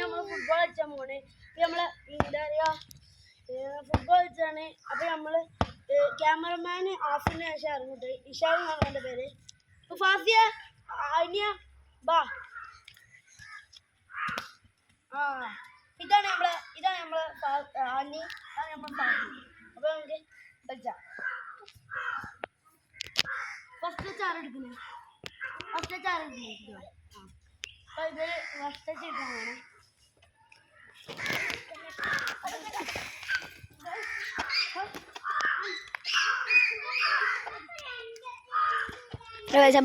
നമ്മൾ ഫുട്ബോൾ കളിച്ചാൽ പോണേ. നമ്മളെ എന്താ പറയാ ഫുട്ബോൾ കളിച്ചാണ്. അപ്പൊ നമ്മള് ക്യാമറമാൻ ആഫിന് ശേഷം ഇറങ്ങിട്ട് ഇഷാൻ എന്നാണ് എൻ്റെ പേര്. ഫാസിയ അനിയ ബാ. ഇതാണ് നമ്മളെ അനി, അതാണ് നമ്മളെ ഫാസി. അപ്പൊ നമുക്ക് കളിച്ചാം. ഫസ്റ്റ് ചാറെടുക്കുന്നത് അപ്പൊ ഇത് ഫസ്റ്റ് ഇട്ടാണ്.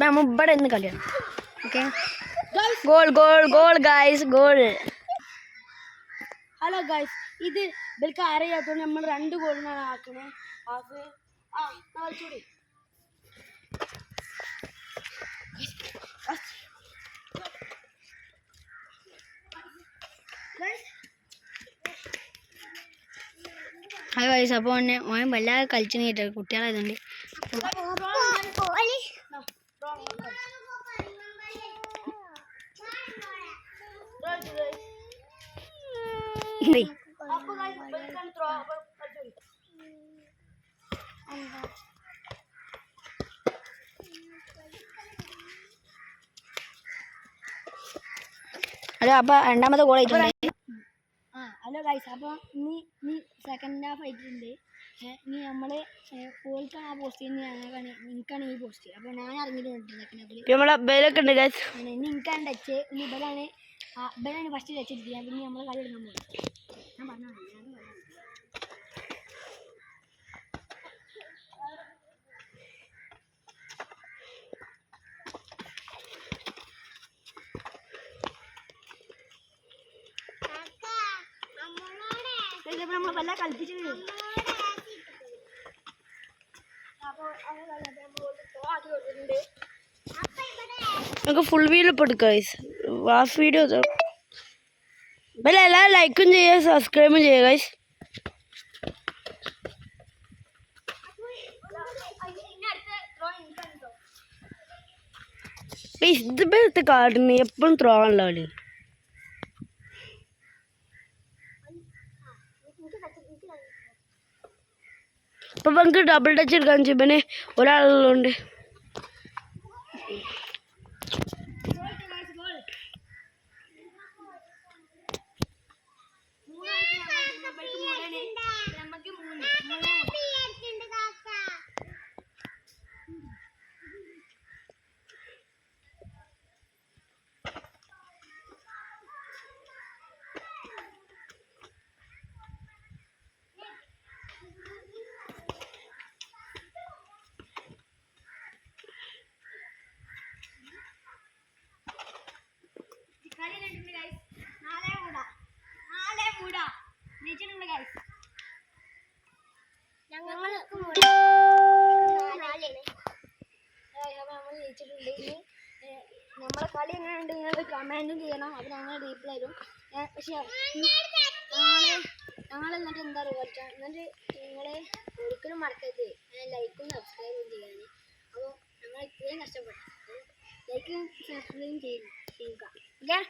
നമ്മൾ ഇവിടെ നിന്ന് കളിയാണ്. Okay, goal goal goal guys, goal. Hello guys, ഇത് ഇവർക്ക് അറിയാത്തോണ്ട് നമ്മൾ 2 ഗോളിനാണ് ആക്കണേ. ഹാഫ് കളിച്ചൂടി. ഹലോ ഗൈസ്, അപ്പോൾ ഓൻ വല്ലാതെ കളിച്ചു നീട്ട് കുട്ടികളായതുകൊണ്ട് ഹലോ, അപ്പോൾ രണ്ടാമത്തെ ഗോൾ ആയിട്ടുണ്ട്. ഹലോ ഗൈസ്, അപ്പോൾ ഇനി സെക്കൻഡ് ഹാഫ് ആയിട്ടുണ്ട്. ഇനി നമ്മൾ ഓൾക്കാണ് ആ പോസ്റ്റ് ചെയ്യുന്നത്, എനിക്കാണ് ഈ പോസ്റ്റ്. അപ്പോൾ ഞാൻ ഇറങ്ങിയിട്ടുണ്ട് സെക്കൻഡ് ഹാഫിൽ. നമ്മളെ ബേലൊക്കെ ഉണ്ട് ഗൈസ്. ഇനി എനിക്കാണ് ടച്ച്. ഇനി ഇവരാണ് ഫസ്റ്റ് ടച്ച് ഇരിക്കുക. പിന്നെ നമ്മൾ കളി എടുക്കാൻ പോകും. ഞാൻ പറഞ്ഞു നമ്മൾ വല്ല കളിപ്പിച്ചിട്ട് നമുക്ക് ഫുൾ വീഡിയോ ഇപ്പോൾ എടുക്കാം ഗൈസ്. ഹാഫ് വീഡിയോ എല്ലാവരും ലൈക്കും ചെയ്യുക, സബ്സ്ക്രൈബും ചെയ്യുക ഗൈസ്. ഇതിപ്പോഴത്തെ കാർഡിന് എപ്പോഴും ത്രോ ആണല്ലോ കളി. ഇപ്പൊ നമുക്ക് ഡബിൾ ടച്ച് എടുക്കാൻ പിന്നെ ഒരാളുള്ളതുകൊണ്ട് നമ്മളെ കളി എങ്ങനെയുണ്ട് നിങ്ങൾ കമൻറ്റും ചെയ്യണം. അത് ഞങ്ങൾ റീപ്ലൈ തരും. പക്ഷേ ഞങ്ങൾ എന്നിട്ട് എന്താ പറയുക, എന്നിട്ട് നിങ്ങൾ ഒരിക്കലും മറക്കരുത് ലൈക്കും സബ്സ്ക്രൈബും ചെയ്യാൻ. അപ്പോൾ ഞങ്ങൾ ഇത്രയും കഷ്ടപ്പെട്ടു. ലൈക്കും സബ്സ്ക്രൈബും ചെയ്യുക. ഓക്കെ.